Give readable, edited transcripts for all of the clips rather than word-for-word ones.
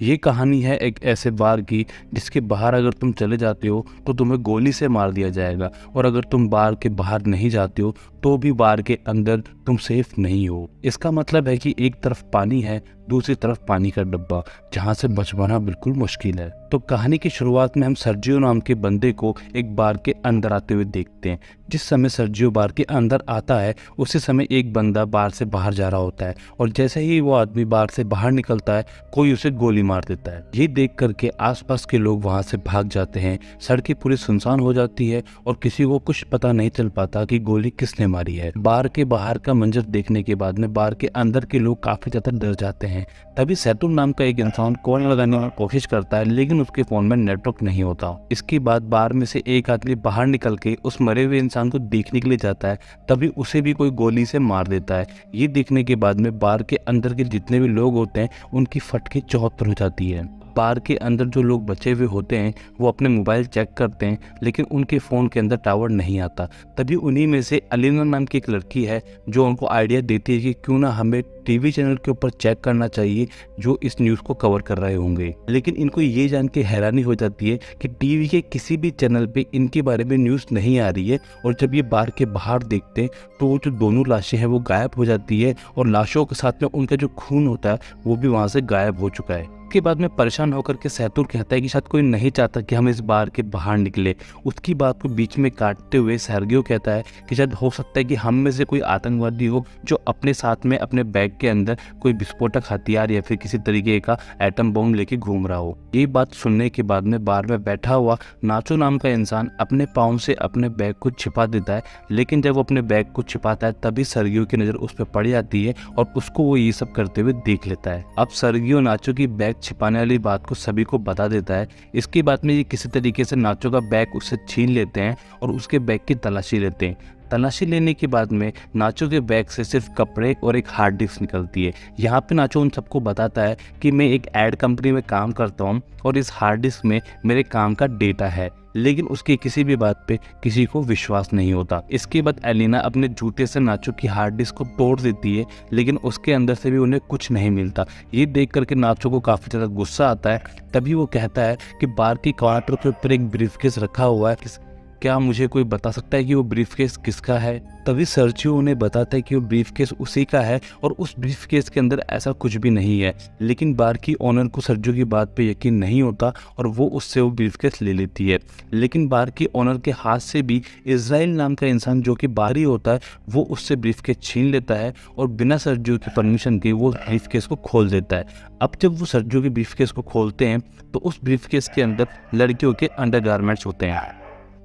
ये कहानी है एक ऐसे बार की जिसके बाहर अगर तुम चले जाते हो तो तुम्हें गोली से मार दिया जाएगा, और अगर तुम बार के बाहर नहीं जाते हो तो भी बार के अंदर तुम सेफ नहीं हो। इसका मतलब है कि एक तरफ पानी है, दूसरी तरफ पानी का डब्बा, जहाँ से बच पाना बिल्कुल मुश्किल है। तो कहानी की शुरुआत में हम सर्जियो नाम के बंदे को एक बार के अंदर आते हुए देखते हैं। जिस समय सर्जियो बार के अंदर आता है उसी समय एक बंदा बार से बाहर जा रहा होता है, और जैसे ही वो आदमी बार से बाहर निकलता है कोई उसे गोली मार देता है। ये देख करके आसपास के लोग वहां से भाग जाते हैं। सड़कें पूरी सुनसान हो जाती है और किसी को कुछ पता नहीं चल पाता कि गोली किसने मारी है। बार के बाहर का मंजर देखने के बाद में बार के अंदर के लोग काफी ज्यादा डर जाते हैं। तभी सैतुन नाम का एक इंसान कॉल लगाने की कोशिश करता है, लेकिन उसके फोन में नेटवर्क नहीं होता। इसके बाद बार में से एक आदमी बाहर निकल के उस मरे हुए इंसान को देखने के लिए जाता है, तभी उसे भी कोई गोली से मार देता है। ये देखने के बाद में बार के अंदर के जितने भी लोग होते हैं उनकी फटके चौहत्तर हो जाती है। बार के अंदर जो लोग बचे हुए होते हैं वो अपने मोबाइल चेक करते हैं, लेकिन उनके फ़ोन के अंदर टावर नहीं आता। तभी उन्हीं में से अलीना नाम की एक लड़की है जो उनको आइडिया देती है कि क्यों ना हमें टीवी चैनल के ऊपर चेक करना चाहिए जो इस न्यूज़ को कवर कर रहे होंगे। लेकिन इनको ये जान के हैरानी हो जाती है कि टीवी के किसी भी चैनल पे इनके बारे में न्यूज़ नहीं आ रही है, और जब ये बार के बाहर देखते हैं तो वो जो दोनों लाशें हैं वो गायब हो जाती है, और लाशों के साथ में उनका जो खून होता है वो भी वहाँ से गायब हो चुका है। के बाद में परेशान होकर के सैतुर कहता है कि शायद कोई नहीं चाहता कि हम इस बार के बाहर निकले। उसकी बात को बीच में काटते हुए सर्गियो कहता है कि शायद हो सकता है कि हम में से कोई आतंकवादी हो जो अपने साथ में अपने बैग के अंदर कोई विस्फोटक हथियार या फिर किसी तरीके का एटम बम लेके घूम रहा हो। ये बात सुनने के बाद में बार में बैठा हुआ नाचो नाम का इंसान अपने पाँव से अपने बैग को छिपा देता है, लेकिन जब वो अपने बैग को छिपाता है तभी सर्गियो की नज़र उस पर पड़ जाती है और उसको वो ये सब करते हुए देख लेता है। अब सर्गियो नाचो की बैग छिपाने वाली बात को सभी को बता देता है। इसके बाद में ये किसी तरीके से नाचो का बैग उससे छीन लेते हैं और उसके बैग की तलाशी लेते हैं। तलाशी लेने के बाद में नाचो के बैग से सिर्फ कपड़े और एक हार्ड डिस्क निकलती है। यहाँ पे नाचो उन सबको बताता है कि मैं एक एड कंपनी में काम करता हूँ और इस हार्ड डिस्क में मेरे काम का डेटा है, लेकिन उसकी किसी भी बात पे किसी को विश्वास नहीं होता। इसके बाद एलिना अपने जूते से नाचो की हार्ड डिस्क को तोड़ देती है, लेकिन उसके अंदर से भी उन्हें कुछ नहीं मिलता। ये देख करके नाचो को काफ़ी ज़्यादा गुस्सा आता है। तभी वो कहता है कि बार की काउंटर के ऊपर एक ब्रीफकेस रखा हुआ है, क्या मुझे कोई बता सकता है कि वो ब्रीफकेस किसका है? तभी सर्जियो उन्हें बताता है कि वो ब्रीफकेस उसी का है और उस ब्रीफकेस के अंदर ऐसा कुछ भी नहीं है। लेकिन बार की ओनर को सर्जियो की बात पे यकीन नहीं होता और वो उससे वो ब्रीफकेस ले लेती है। लेकिन बार की ओनर के हाथ से भी इज़राइल नाम का इंसान जो कि बाहरी होता है वो उससे ब्रीफकेस छीन लेता है और बिना सर्जियो की परमिशन के वो ब्रीफकेस को खोल देता है। अब जब वो सर्जियो की ब्रीफकेस को खोलते हैं तो उस ब्रीफकेस के अंदर लड़कियों के अंडरगारमेंट्स होते हैं।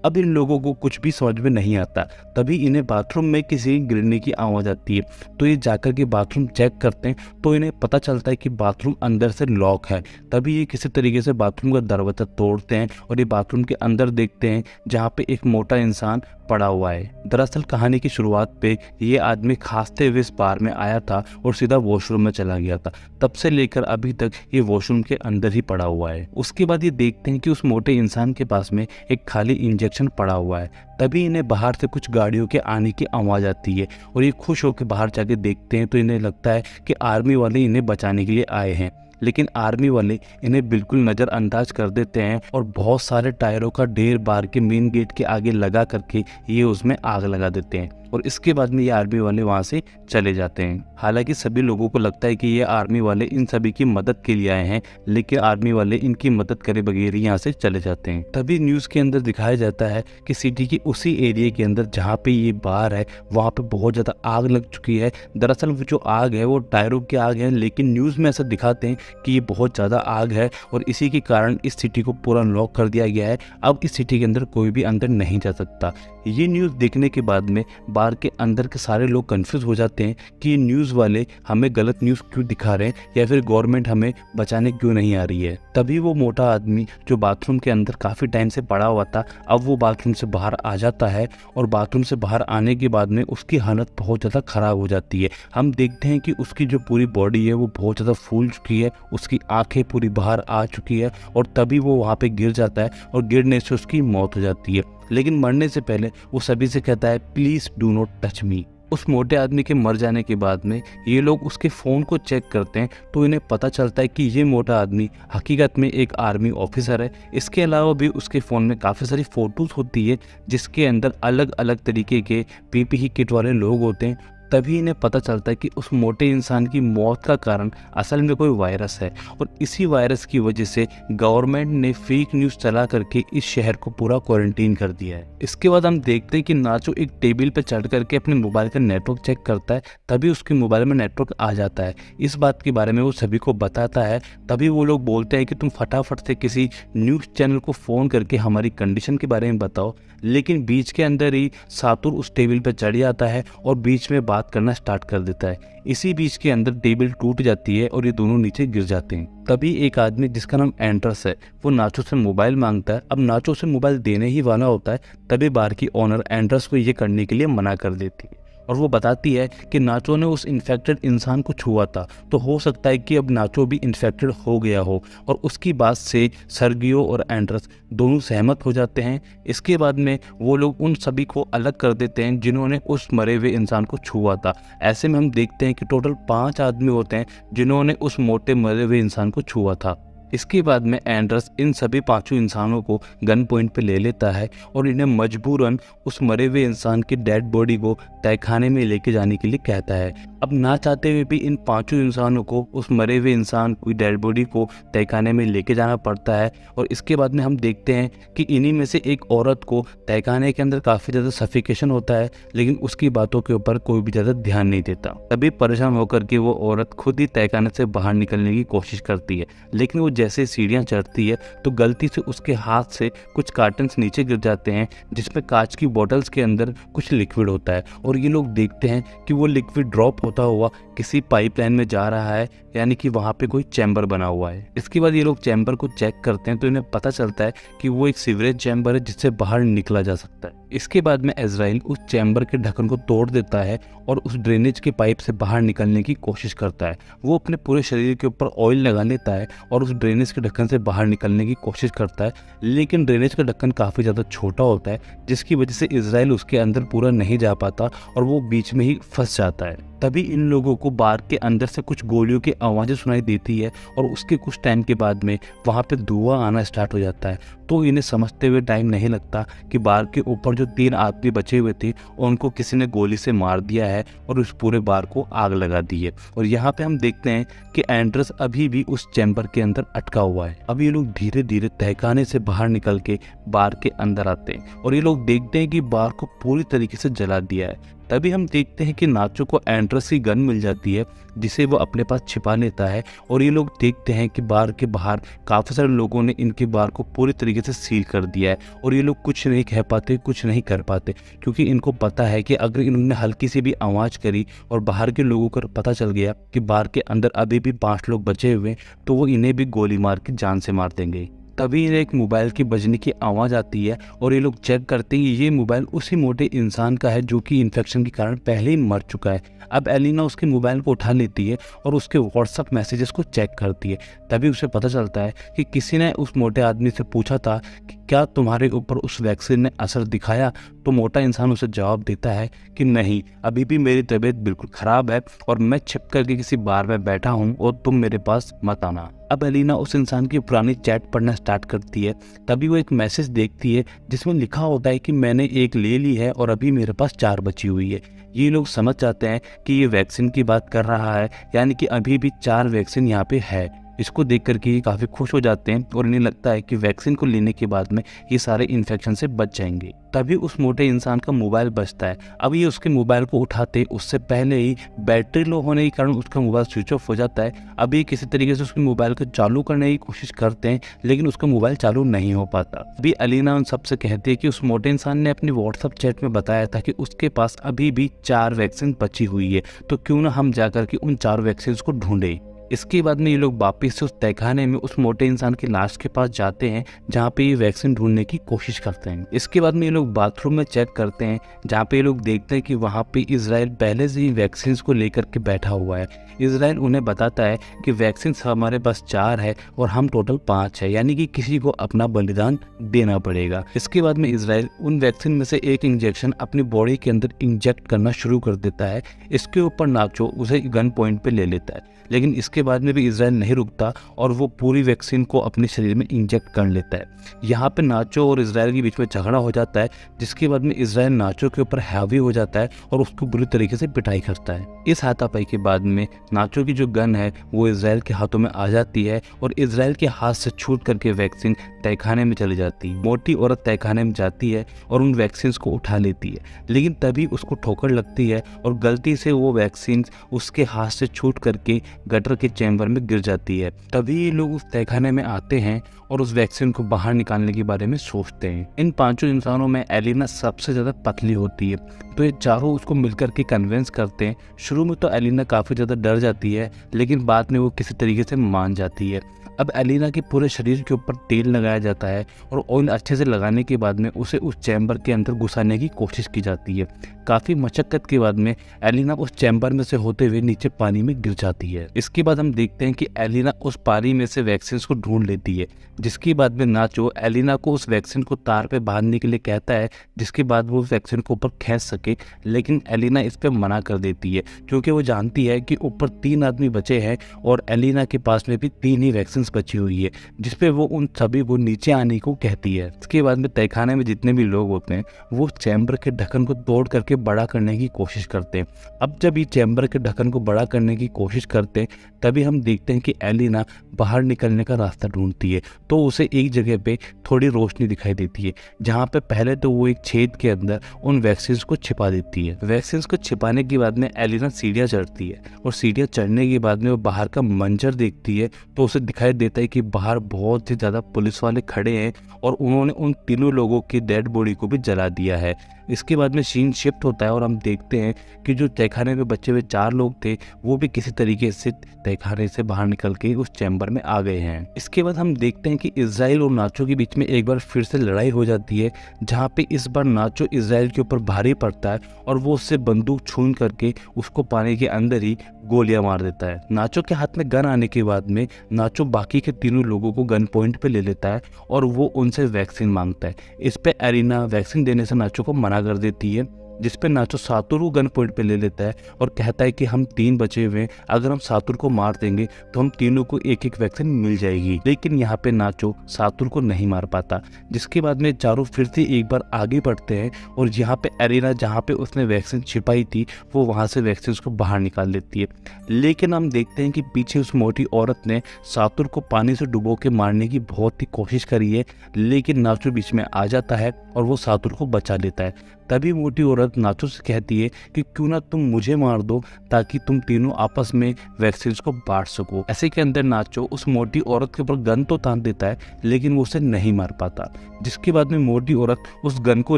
अब इन लोगों को कुछ भी समझ में नहीं आता। तभी इन्हें बाथरूम में किसी गिरने की आवाज़ आती है, तो ये जाकर के बाथरूम चेक करते हैं तो इन्हें पता चलता है कि बाथरूम अंदर से लॉक है। तभी ये किसी तरीके से बाथरूम का दरवाज़ा तोड़ते हैं और ये बाथरूम के अंदर देखते हैं जहाँ पे एक मोटा इंसान पड़ा हुआ है। दरअसल कहानी की शुरुआत पे ये आदमी खांसते हुए इस बार में आया था और सीधा वॉशरूम में चला गया था। तब से लेकर अभी तक ये वॉशरूम के अंदर ही पड़ा हुआ है। उसके बाद ये देखते हैं कि उस मोटे इंसान के पास में एक खाली इंजेक्शन पड़ा हुआ है। तभी इन्हें बाहर से कुछ गाड़ियों के आने की आवाज़ आती है और ये खुश होकर बाहर जाके देखते हैं तो इन्हें लगता है कि आर्मी वाले इन्हें बचाने के लिए आए हैं। लेकिन आर्मी वाले इन्हें बिल्कुल नज़रअंदाज कर देते हैं और बहुत सारे टायरों का ढेर बार के मेन गेट के आगे लगा करके ये उसमें आग लगा देते हैं और इसके बाद में ये आर्मी वाले वहाँ से चले जाते हैं। हालांकि सभी लोगों को लगता है कि ये आर्मी वाले इन सभी की मदद के लिए आए हैं, लेकिन आर्मी वाले इनकी मदद करे बगैर ही यहाँ से चले जाते हैं। तभी न्यूज़ के अंदर दिखाया जाता है कि सिटी की उसी एरिया के अंदर जहाँ पे ये बार है वहाँ पे बहुत ज़्यादा आग लग चुकी है। दरअसल वो जो आग है वो टायरों की आग है, लेकिन न्यूज़ में ऐसा दिखाते हैं कि ये बहुत ज़्यादा आग है और इसी के कारण इस सिटी को पूरा लॉक कर दिया गया है। अब इस सिटी के अंदर कोई भी अंदर नहीं जा सकता। ये न्यूज़ देखने के बाद में बार के अंदर के सारे लोग कंफ्यूज हो जाते हैं कि ये न्यूज़ वाले हमें गलत न्यूज़ क्यों दिखा रहे हैं या फिर गवर्नमेंट हमें बचाने क्यों नहीं आ रही है। तभी वो मोटा आदमी जो बाथरूम के अंदर काफ़ी टाइम से पड़ा हुआ था, अब वो बाथरूम से बाहर आ जाता है और बाथरूम से बाहर आने के बाद में उसकी हालत बहुत ज़्यादा ख़राब हो जाती है। हम देखते हैं कि उसकी जो पूरी बॉडी है वो बहुत ज़्यादा फूल चुकी है, उसकी आंखें पूरी बाहर आ चुकी है और तभी वो वहाँ पे गिर जाता है और गिरने से उसकी मौत हो जाती है। लेकिन मरने से पहले वो सभी से कहता है, please do not touch me. उस मोटे आदमी के मर जाने के बाद में ये लोग उसके फ़ोन को चेक करते हैं तो इन्हें पता चलता है कि ये मोटा आदमी हकीकत में एक आर्मी ऑफिसर है। इसके अलावा भी उसके फ़ोन में काफ़ी सारी फ़ोटोज़ होती है जिसके अंदर अलग अलग तरीके के पीपीई किट वाले लोग होते हैं। तभी इन्हें पता चलता है कि उस मोटे इंसान की मौत का कारण असल में कोई वायरस है और इसी वायरस की वजह से गवर्नमेंट ने फेक न्यूज़ चला करके इस शहर को पूरा क्वारंटीन कर दिया है। इसके बाद हम देखते हैं कि नाचो एक टेबल पर चढ़ करके अपने मोबाइल का नेटवर्क चेक करता है, तभी उसके मोबाइल में नेटवर्क आ जाता है। इस बात के बारे में वो सभी को बताता है। तभी वो लोग बोलते हैं कि तुम फटाफट से किसी न्यूज़ चैनल को फ़ोन करके हमारी कंडीशन के बारे में बताओ। लेकिन बीच के अंदर ही सातुर उस टेबल पर चढ़ जाता है और बीच में बात करना स्टार्ट कर देता है। इसी बीच के अंदर टेबल टूट जाती है और ये दोनों नीचे गिर जाते हैं। तभी एक आदमी जिसका नाम एंड्रस है वो नाचो से मोबाइल मांगता है। अब नाचो से मोबाइल देने ही वाला होता है, तभी बार की ओनर एंड्रस को ये करने के लिए मना कर देती है और वो बताती है कि नाचो ने उस इन्फेक्टेड इंसान को छुआ था, तो हो सकता है कि अब नाचो भी इन्फेक्टेड हो गया हो। और उसकी बात से सर्गियो और एंड्रस दोनों सहमत हो जाते हैं। इसके बाद में वो लोग उन सभी को अलग कर देते हैं जिन्होंने उस मरे हुए इंसान को छुआ था। ऐसे में हम देखते हैं कि टोटल 5 आदमी होते हैं जिन्होंने उस मोटे मरे हुए इंसान को छुआ था। इसके बाद में एंड्रस इन सभी 5 इंसानों को गन पॉइंट पे ले लेता है और इन्हें मजबूरन उस मरे हुए इंसान की डेड बॉडी को तहखाने में लेके जाने के लिए कहता है। अब ना चाहते हुए भी इन 5 इंसानों को उस मरे हुए इंसान की डेड बॉडी को तहखाने में लेके जाना पड़ता है। और इसके बाद में हम देखते हैं कि इन्हीं में से एक औरत को तहखाने के अंदर काफ़ी ज़्यादा सफिकेशन होता है, लेकिन उसकी बातों के ऊपर कोई भी ज़्यादा ध्यान नहीं देता। तभी परेशान होकर के वो औरत खुद ही तहखाने से बाहर निकलने की कोशिश करती है, लेकिन वो जैसे सीढ़ियाँ चढ़ती है तो गलती से उसके हाथ से कुछ कार्टन्स नीचे गिर जाते हैं जिसमें कांच की बोतल्स के अंदर कुछ लिक्विड होता है। और ये लोग देखते हैं कि वो लिक्विड ड्रॉप होता हुआ किसी पाइपलाइन में जा रहा है, यानी कि वहाँ पे कोई चैम्बर बना हुआ है। इसके बाद ये लोग चैम्बर को चेक करते हैं तो इन्हें पता चलता है कि वो एक सीवरेज चैम्बर है जिससे बाहर निकला जा सकता है। इसके बाद में इजराइल उस चैम्बर के ढक्कन को तोड़ देता है और उस ड्रेनेज के पाइप से बाहर निकलने की कोशिश करता है। वो अपने पूरे शरीर के ऊपर ऑयल लगा लेता है और उस ड्रेनेज के ढक्कन से बाहर निकलने की कोशिश करता है, लेकिन ड्रेनेज का ढक्कन काफ़ी ज़्यादा छोटा होता है जिसकी वजह से इजराइल उसके अंदर पूरा नहीं जा पाता और वो बीच में ही फंस जाता है। तभी इन लोगों को बार के अंदर से कुछ गोलियों की आवाज़ें सुनाई देती है और उसके कुछ टाइम के बाद में वहाँ पे धुआं आना स्टार्ट हो जाता है। तो इन्हें समझते हुए टाइम नहीं लगता कि बार के ऊपर जो 3 आदमी बचे हुए थे उनको किसी ने गोली से मार दिया है और उस पूरे बार को आग लगा दी है। और यहाँ पे हम देखते हैं कि एंड्रस अभी भी उस चैम्बर के अंदर अटका हुआ है। अब ये लोग धीरे धीरे तहखाने से बाहर निकल के बार के अंदर आते हैं और ये लोग देखते हैं कि बार को पूरी तरीके से जला दिया है। तभी हम देखते हैं कि नाचो को एंड्रस की गन मिल जाती है जिसे वो अपने पास छिपा लेता है और ये लोग देखते हैं कि बार के बाहर काफ़ी सारे लोगों ने इनके बार को पूरी तरीके से सील कर दिया है और ये लोग कुछ नहीं कह पाते, कुछ नहीं कर पाते, क्योंकि इनको पता है कि अगर इन्होंने हल्की सी भी आवाज़ करी और बाहर के लोगों को पता चल गया कि बार के अंदर अभी भी 5 लोग बचे हुए तो वो इन्हें भी गोली मार के जान से मार देंगे। तभी इन्हें एक मोबाइल की बजने की आवाज़ आती है और ये लोग चेक करते हैं ये मोबाइल उसी मोटे इंसान का है जो कि इन्फेक्शन के कारण पहले ही मर चुका है। अब एलिना उसके मोबाइल को उठा लेती है और उसके व्हाट्सएप मैसेजेस को चेक करती है। तभी उसे पता चलता है कि किसी ने उस मोटे आदमी से पूछा था कि क्या तुम्हारे ऊपर उस वैक्सीन ने असर दिखाया। तो मोटा इंसान उसे जवाब देता है कि नहीं, अभी भी मेरी तबीयत बिल्कुल ख़राब है और मैं छिप करके किसी बार में बैठा हूँ और तुम मेरे पास मत आना। अब एलिना उस इंसान की पुरानी चैट पढ़ना स्टार्ट करती है। तभी वो एक मैसेज देखती है जिसमें लिखा होता है कि मैंने एक ले ली है और अभी मेरे पास 4 बची हुई है। ये लोग समझ जाते हैं कि ये वैक्सीन की बात कर रहा है, यानी कि अभी भी 4 वैक्सीन यहाँ पे है। इसको देख करके ये काफ़ी खुश हो जाते हैं और इन्हें लगता है कि वैक्सीन को लेने के बाद में ये सारे इन्फेक्शन से बच जाएंगे। तभी उस मोटे इंसान का मोबाइल बजता है। अब ये उसके मोबाइल को उठाते उससे पहले ही बैटरी लो होने के कारण उसका मोबाइल स्विच ऑफ हो जाता है। अब ये किसी तरीके से उसके मोबाइल को चालू करने की कोशिश करते हैं, लेकिन उसका मोबाइल चालू नहीं हो पाता। अभी एलिना उन सबसे कहती है कि उस मोटे इंसान ने अपनी व्हाट्सएप चैट में बताया था कि उसके पास अभी भी 4 वैक्सीन बची हुई है, तो क्यों ना हम जाकर के उन 4 वैक्सीन को ढूंढें। इसके बाद में ये लोग वापिस से उस तहखाने में उस मोटे इंसान की लाश के पास जाते हैं जहाँ पे ये वैक्सीन ढूंढने की कोशिश करते हैं। इसके बाद में ये लोग बाथरूम में चेक करते हैं जहाँ पे ये लोग देखते हैं कि वहाँ पे इजराइल पहले से ही वैक्सीन को लेकर के बैठा हुआ है। इजराइल उन्हें बताता है कि वैक्सीन हमारे पास 4 है और हम टोटल 5 है, यानी कि किसी को अपना बलिदान देना पड़ेगा। इसके बाद में इजराइल उन वैक्सीन में से एक इंजेक्शन अपनी बॉडी के अंदर इंजेक्ट करना शुरू कर देता है। इसके ऊपर नाचो उसे गन पॉइंट पे ले लेता है, लेकिन इसके बाद में भी इजराइल नहीं रुकता और वो पूरी वैक्सीन को अपने शरीर में इंजेक्ट कर लेता है। यहाँ पे नाचो और इजराइल के बीच में झगड़ा हो जाता है, जिसके बाद में इजराइल नाचो के ऊपर हावी हो जाता है और उसको बुरी तरीके से पिटाई करता है। इस हाथापाई के बाद में नाचो की जो गन है वो इजराइल के हाथों में आ जाती है और इजराइल के हाथ से छूट करके वैक्सीन तहखाने में चली जाती है। मोटी औरत तहखाने में जाती है और उन वैक्सीन को उठा लेती है, लेकिन तभी उसको ठोकर लगती है और गलती से वो वैक्सीन उसके हाथ से छूट करके गटर के चैम्बर में गिर जाती है। तभी ये लोग उस तहखाने में आते हैं और उस वैक्सीन को बाहर निकालने के बारे में सोचते हैं। इन 5 इंसानों में एलिना सबसे ज़्यादा पतली होती है, तो ये चारों उसको मिलकर के कन्विंस करते हैं। शुरू में तो एलिना काफ़ी ज़्यादा डर जाती है, लेकिन बाद में वो किसी तरीके से मान जाती है। अब एलिना के पूरे शरीर के ऊपर तेल लगाया जाता है और ऑयल अच्छे से लगाने के बाद में उसे उस चैम्बर के अंदर घुसाने की कोशिश की जाती है। काफ़ी मशक्कत के बाद में एलिना उस चैम्बर में से होते हुए नीचे पानी में गिर जाती है। इसके बाद हम देखते हैं कि एलिना उस पानी में से वैक्सीन को ढूंढ लेती है, जिसके बाद में नाचो एलिना को उस वैक्सीन को तार पे बांधने के लिए कहता है, जिसके बाद वो वैक्सीन को ऊपर खींच सके, लेकिन एलिना इस पे मना कर देती है क्योंकि वो जानती है कि ऊपर 3 आदमी बचे हैं और एलिना के पास में भी 3 ही वैक्सीन बची हुई है, जिसपे वो उन सभी को नीचे आने को कहती है। इसके बाद में तहखाने में जितने भी लोग होते हैं वो चैम्बर के ढक्कन को तोड़ करके बड़ा करने की कोशिश करते हैं। अब जब ये चैम्बर के ढक्कन को बड़ा करने की कोशिश करते हैं तभी हम देखते हैं कि एलिना बाहर निकलने का रास्ता ढूंढती है, तो उसे एक जगह पे थोड़ी रोशनी दिखाई देती है, जहाँ पे पहले तो वो एक छेद के अंदर उन वैक्सीन को छिपा देती है। वैक्सीन को छिपाने के बाद में एलिना सीढ़ियाँ चढ़ती है और सीढ़ियाँ चढ़ने के बाद में वो बाहर का मंजर देखती है, तो उसे दिखाई देता है कि बाहर बहुत ही ज़्यादा पुलिस वाले खड़े हैं और उन्होंने उन तीनों लोगों की डेड बॉडी को भी जला दिया है। इसके बाद में सीन शिफ्ट होता है और हम देखते हैं कि जो तहखाने में बचे हुए 4 लोग थे वो भी किसी तरीके से तहखाने से बाहर निकल के उस चैम्बर में आ गए हैं। इसके बाद हम देखते हैं कि इजराइल और नाचो के बीच में एक बार फिर से लड़ाई हो जाती है, जहाँ पे इस बार नाचो इजराइल के ऊपर भारी पड़ता है और वो उससे बंदूक छून करके उसको पानी के अंदर ही गोलियां मार देता है। नाचो के हाथ में गन आने के बाद में नाचो बाकी के तीनों लोगों को गन पॉइंट पे ले लेता है और वो उनसे वैक्सीन मांगता है। इस पे एलिना वैक्सीन देने से नाचो को मना कर देती है, जिसपे नाचो सातुर को गन पॉइंट पे ले लेता है और कहता है कि हम 3 बचे हुए हैं, अगर हम सातुर को मार देंगे तो हम तीनों को एक एक वैक्सीन मिल जाएगी। लेकिन यहाँ पे नाचो सातुर को नहीं मार पाता, जिसके बाद में चारों फिर से एक बार आगे बढ़ते हैं और यहाँ पे एरिना जहाँ पे उसने वैक्सीन छिपाई थी वो वहाँ से वैक्सीन को बाहर निकाल लेती है। लेकिन हम देखते हैं कि पीछे उस मोटी औरत ने सातुर को पानी से डुबो के मारने की बहुत ही कोशिश करी है, लेकिन नाचो बीच में आ जाता है और वो सातुर को बचा लेता है। तभी मोटी औरत नाचो से कहती है कि क्यों ना तुम मुझे मार दो ताकि तुम तीनों आपस में वैक्सीन को बांट सको। ऐसे के अंदर नाचो उस मोटी औरत के ऊपर गन तो तान देता है, लेकिन वो उसे नहीं मार पाता, जिसके बाद में मोटी औरत उस गन को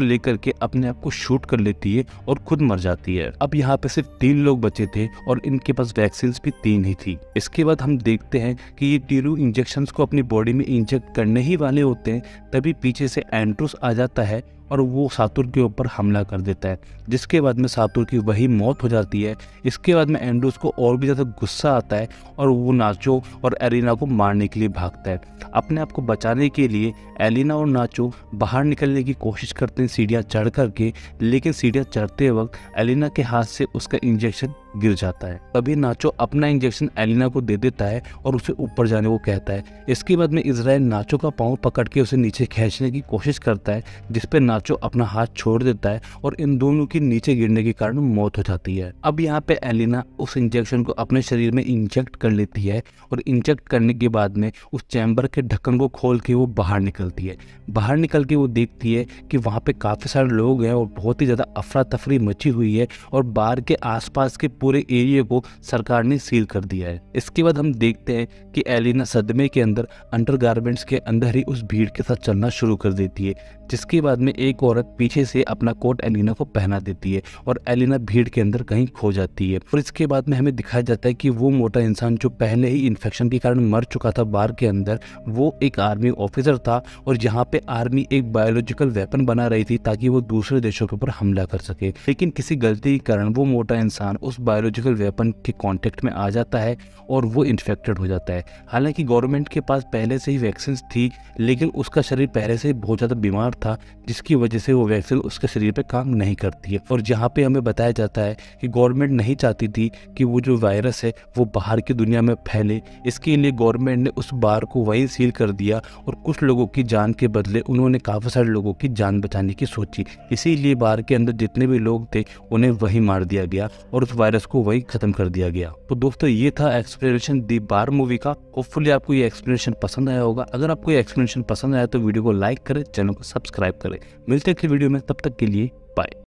लेकर के अपने आप को शूट कर लेती है और खुद मर जाती है। अब यहाँ पे सिर्फ 3 लोग बचे थे और इनके पास वैक्सीन भी 3 ही थी। इसके बाद हम देखते हैं कि ये तीनों इंजेक्शन को अपनी बॉडी में इंजेक्ट करने ही वाले होते हैं, तभी पीछे से एंड्रूस आ जाता है और वो सातुर के ऊपर हमला कर देता है, जिसके बाद में सातुर की वही मौत हो जाती है। इसके बाद में एंड्रूस को और भी ज़्यादा गुस्सा आता है और वो नाचो और एलिना को मारने के लिए भागता है। अपने आप को बचाने के लिए एलिना और नाचो बाहर निकलने की कोशिश करते हैं सीढ़ियाँ चढ़ करके, लेकिन सीढ़ियाँ चढ़ते वक्त एलिना के हाथ से उसका इंजेक्शन गिर जाता है। तभी नाचो अपना इंजेक्शन एलिना को दे देता है और उसे ऊपर जाने को कहता है। इसके बाद में इजराइल नाचो का पाँव पकड़ के उसे नीचे खींचने की कोशिश करता है, जिसपे नाचो अपना हाथ छोड़ देता है और इन दोनों की नीचे गिरने के कारण मौत हो जाती है। अब यहाँ पे एलिना उस इंजेक्शन को अपने शरीर में इंजेक्ट कर लेती है और इंजेक्ट करने के बाद में उस चैम्बर के ढक्कन को खोल के वो बाहर निकलती है। बाहर निकल के वो देखती है कि वहाँ पे काफ़ी सारे लोग हैं और बहुत ही ज़्यादा अफरा तफरी मची हुई है और बार के आसपास के पूरे एरिया को सरकार ने सील कर दिया है। इसके बाद हम देखते हैं कि एलिना सदमे के अंदर अंडरगारमेंट्स के अंदर ही उस भीड़ के साथ चलना शुरू कर देती है, जिसके बाद में एक औरत पीछे से अपना कोट एलिना को पहना देती है और एलिना भीड़ के अंदर कहीं खो जाती है। और इसके बाद में हमें दिखाया जाता है कि वो मोटा इंसान जो पहले ही इन्फेक्शन के कारण मर चुका था बार के अंदर, वो एक आर्मी ऑफिसर था और जहाँ पे आर्मी एक बायोलॉजिकल वेपन बना रही थी ताकि वो दूसरे देशों के ऊपर हमला कर सके। लेकिन किसी गलती के कारण वो मोटा इंसान उस बायोलॉजिकल वेपन के कांटेक्ट में आ जाता है और वो इन्फेक्टेड हो जाता है। हालांकि गवर्नमेंट के पास पहले से ही वैक्सीन थी, लेकिन उसका शरीर पहले से ही बहुत ज़्यादा बीमार था, जिसकी वजह से वो वैक्सीन उसके शरीर पे काम नहीं करती है। और जहाँ पे हमें बताया जाता है कि गवर्नमेंट नहीं चाहती थी कि वो जो वायरस है वो बाहर की दुनिया में फैले, इसके लिए गवर्नमेंट ने उस बार को वहीं सील कर दिया और कुछ लोगों की जान के बदले उन्होंने काफ़ी सारे लोगों की जान बचाने की सोची। इसीलिए बार के अंदर जितने भी लोग थे उन्हें वहीं मार दिया गया और उस वायरस को वहीं ख़त्म कर दिया गया। तो दोस्तों ये था एक्सप्लेनेशन दी बार मूवी का। होपफुली आपको ये एक्सप्लेनेशन पसंद आया होगा। अगर आपको ये एक्सप्लेनेशन पसंद आया तो वीडियो को लाइक करें, चैनल को सब्सक्राइब करें। मिलते हैं अगली वीडियो में, तब तक के लिए बाय।